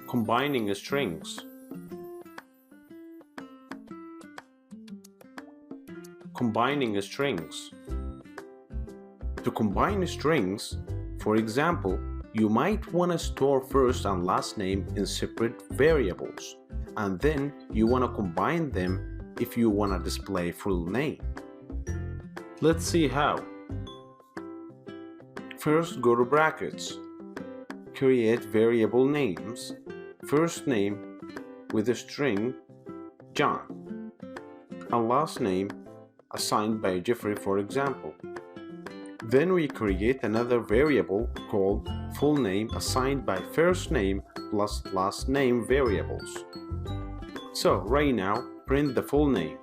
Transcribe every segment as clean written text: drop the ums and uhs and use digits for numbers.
Combining strings. Combining strings. To combine strings, for example, you might want to store first and last name in separate variables, and then you want to combine them if you want to display full name. Let's see how. First, go to brackets. Create variable names. First name with a string John, and last name assigned by Jeffrey, for example. Then we create another variable called full name assigned by first name plus last name variables. So right now, print the full name.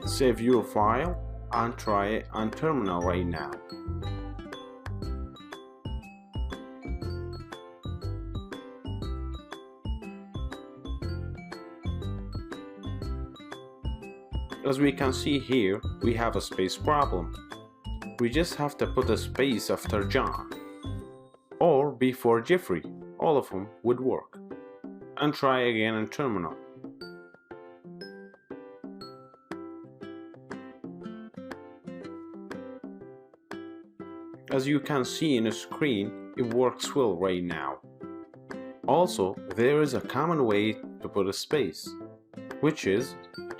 Save your file and try it on terminal right now. As we can see here, we have a space problem. We just have to put a space after John or before Jeffrey. All of them would work. And try again in terminal. As you can see in the screen, it works well right now. Also, there is a common way to put a space, which is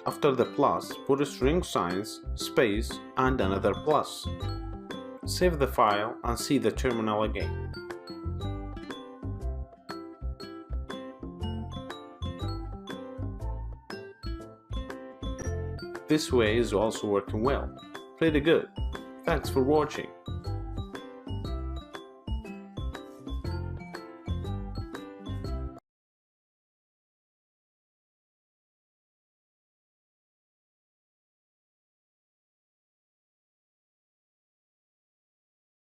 after the plus, put a string signs, space, and another plus. Save the file and see the terminal again. This way is also working well. Pretty good. Thanks for watching.